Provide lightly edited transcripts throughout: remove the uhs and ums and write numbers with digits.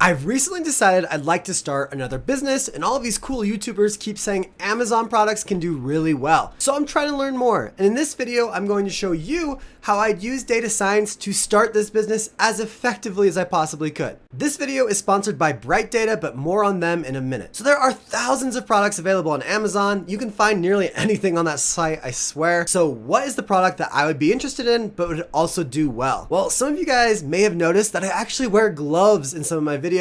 I've recently decided I'd like to start another business, and all of these cool YouTubers keep saying Amazon products can do really well. So I'm trying to learn more. And in this video, I'm going to show you how I'd use data science to start this business as effectively as I possibly could. This video is sponsored by Bright Data, but more on them in a minute. So there are thousands of products available on Amazon. You can find nearly anything on that site, I swear. So what is the product that I would be interested in, but would also do well? Well, some of you guys may have noticed that I actually wear gloves in some of my videos,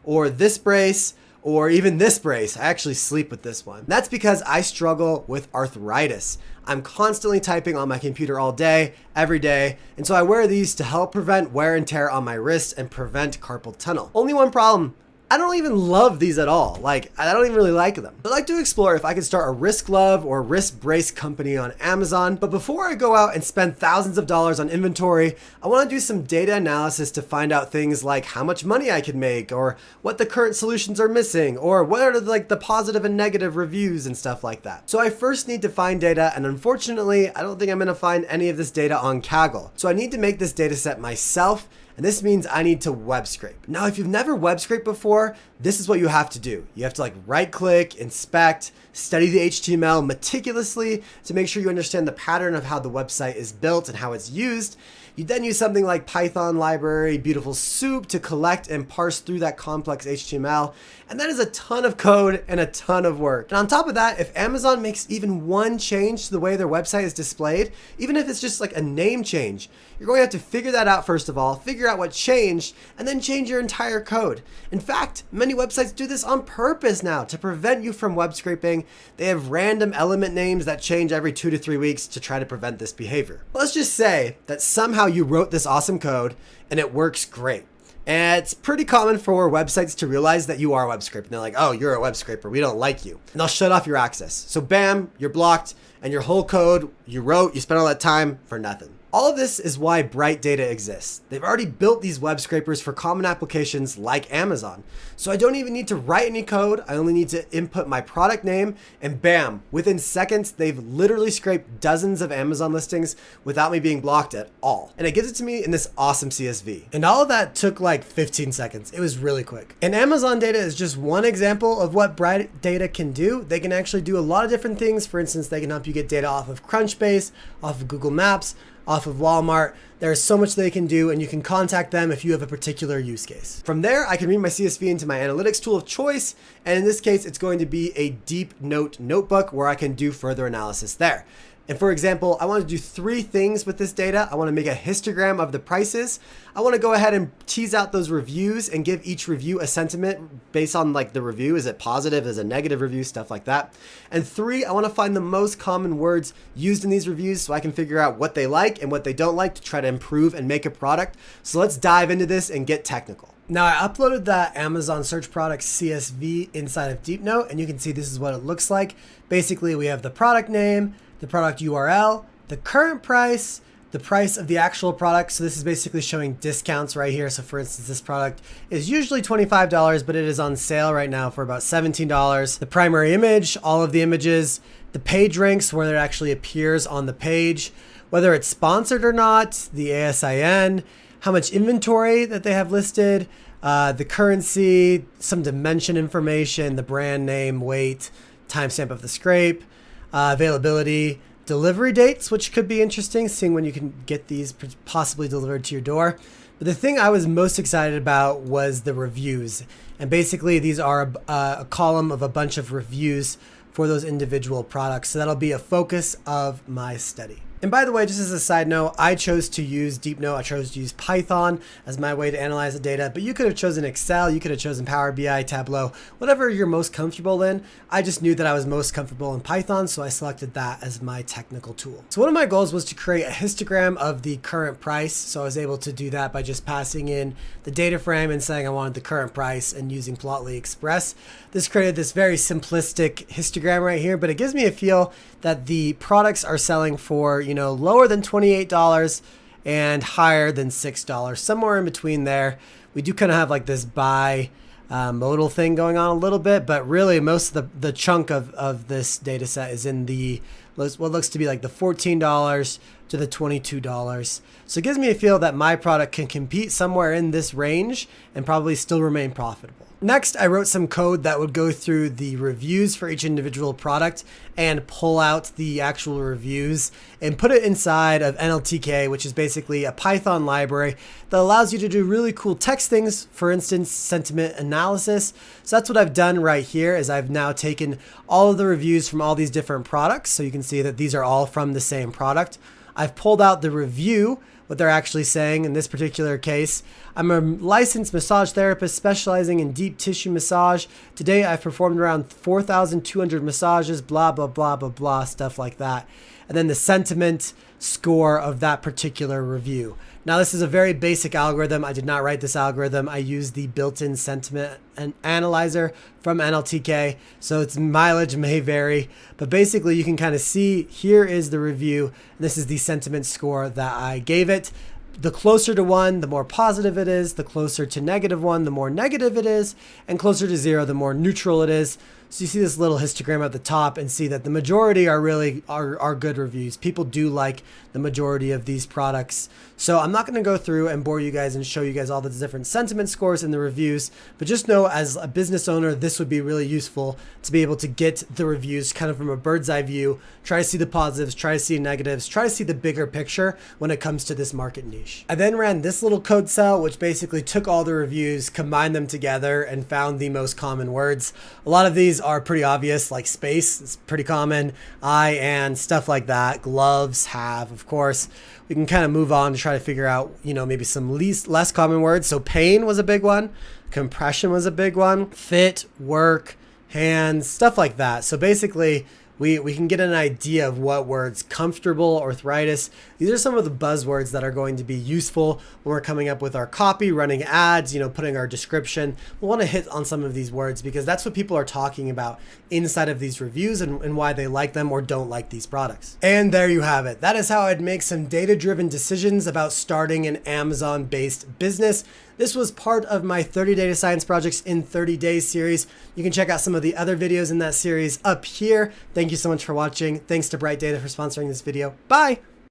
or this brace, or even this brace. I actually sleep with this one. That's because I struggle with arthritis. I'm constantly typing on my computer all day, every day, and so I wear these to help prevent wear and tear on my wrists and prevent carpal tunnel. Only one problem: I don't even love these at all. Like, I don't even really like them. I'd like to explore if I could start a wrist glove or wrist brace company on Amazon. But before I go out and spend thousands of dollars on inventory, I want to do some data analysis to find out things like how much money I could make, or what the current solutions are missing, or what are the positive and negative reviews and stuff like that. So I first need to find data, and unfortunately, I don't think I'm going to find any of this data on Kaggle. So I need to make this data set myself. And this means I need to web scrape. Now, if you've never web scraped before, this is what you have to do. You have to right click, inspect, study the HTML meticulously to make sure you understand the pattern of how the website is built and how it's used. You then use something like Python library, Beautiful Soup to collect and parse through that complex HTML. And that is a ton of code and a ton of work. And on top of that, if Amazon makes even one change to the way their website is displayed, even if it's just like a name change, you're going to have to figure that out first of all, figure out what changed, and then change your entire code. In fact, many websites do this on purpose now to prevent you from web scraping. They have random element names that change every 2 to 3 weeks to try to prevent this behavior. Let's just say that somehow you wrote this awesome code and it works great. And it's pretty common for websites to realize that you are web scraping. They're like, oh, you're a web scraper, we don't like you. And they'll shut off your access. So bam, you're blocked, and your whole code you wrote, you spent all that time for nothing. All of this is why Bright Data exists. They've already built these web scrapers for common applications like Amazon. So I don't even need to write any code. I only need to input my product name, and bam, within seconds, they've literally scraped dozens of Amazon listings without me being blocked at all. And it gives it to me in this awesome CSV. And all of that took like 15 seconds. It was really quick. And Amazon Data is just one example of what Bright Data can do. They can actually do a lot of different things. For instance, they can help you get data off of Crunchbase, off of Google Maps, off of Walmart. There's so much they can do, and you can contact them if you have a particular use case. From there, I can read my CSV into my analytics tool of choice, and in this case, it's going to be a deep note notebook where I can do further analysis there. And for example, I want to do 3 things with this data. I want to make a histogram of the prices. I want to go ahead and tease out those reviews and give each review a sentiment based on the review. Is it positive? Is it a negative review? Stuff like that. And 3, I want to find the most common words used in these reviews so I can figure out what they like and what they don't like to try to improve and make a product. So let's dive into this and get technical. Now, I uploaded that Amazon search product CSV inside of DeepNote, and you can see this is what it looks like. Basically, we have the product name, the product URL, the current price, the price of the actual product. So this is basically showing discounts right here. So for instance, this product is usually $25, but it is on sale right now for about $17. The primary image, all of the images, the page ranks where it actually appears on the page, whether it's sponsored or not, the ASIN, how much inventory that they have listed, the currency, some dimension information, the brand name, weight, timestamp of the scrape, availability, delivery dates, which could be interesting, seeing when you can get these possibly delivered to your door. But the thing I was most excited about was the reviews. And basically these are a column of a bunch of reviews for those individual products. So that'll be a focus of my study. And by the way, just as a side note, I chose to use DeepNote. I chose to use Python as my way to analyze the data, but you could have chosen Excel, you could have chosen Power BI, Tableau, whatever you're most comfortable in. I just knew that I was most comfortable in Python, so I selected that as my technical tool. So one of my goals was to create a histogram of the current price. So I was able to do that by just passing in the data frame and saying I wanted the current price and using Plotly Express. This created this very simplistic histogram right here, but it gives me a feel that the products are selling for, lower than $28 and higher than $6, somewhere in between there. We do kind of have this buy modal thing going on a little bit, but really most of the chunk of this data set is in the what looks to be the $14 to the $22. So it gives me a feel that my product can compete somewhere in this range and probably still remain profitable. Next, I wrote some code that would go through the reviews for each individual product and pull out the actual reviews and put it inside of NLTK, which is basically a Python library that allows you to do really cool text things, for instance, sentiment analysis. So that's what I've done right here is I've now taken all of the reviews from all these different products. So you can see that these are all from the same product. I've pulled out the review, what they're actually saying in this particular case. I'm a licensed massage therapist specializing in deep tissue massage. Today I've performed around 4,200 massages, blah, blah, blah, blah, blah, stuff like that. And then the sentiment score of that particular review. Now this is a very basic algorithm. I did not write this algorithm. I used the built-in sentiment analyzer from NLTK. So its mileage may vary, but basically you can kind of see here is the review. And this is the sentiment score that I gave it. The closer to 1, the more positive it is. The closer to -1, the more negative it is. And closer to 0, the more neutral it is. So you see this little histogram at the top and see that the majority are really are good reviews. People do like the majority of these products. So I'm not going to go through and bore you guys and show you guys all the different sentiment scores in the reviews, but just know as a business owner, this would be really useful to be able to get the reviews kind of from a bird's eye view, try to see the positives, try to see the negatives, try to see the bigger picture when it comes to this market niche. I then ran this little code cell, which basically took all the reviews, combined them together and found the most common words. A lot of these are pretty obvious, like space, it's pretty common, eye, and stuff like that. Gloves, have, of course. We can kind of move on to try to figure out, you know, maybe some less common words. So pain was a big one. Compression was a big one. Fit, work, hands, stuff like that. So basically, we can get an idea of what words, comfortable, arthritis. These are some of the buzzwords that are going to be useful when we're coming up with our copy, running ads, you know, putting our description. We'll want to hit on some of these words because that's what people are talking about inside of these reviews and why they like them or don't like these products. And there you have it. That is how I'd make some data-driven decisions about starting an Amazon-based business. This was part of my 30 data science projects in 30 days series. You can check out some of the other videos in that series up here. Thank you so much for watching. Thanks to Bright Data for sponsoring this video. Bye.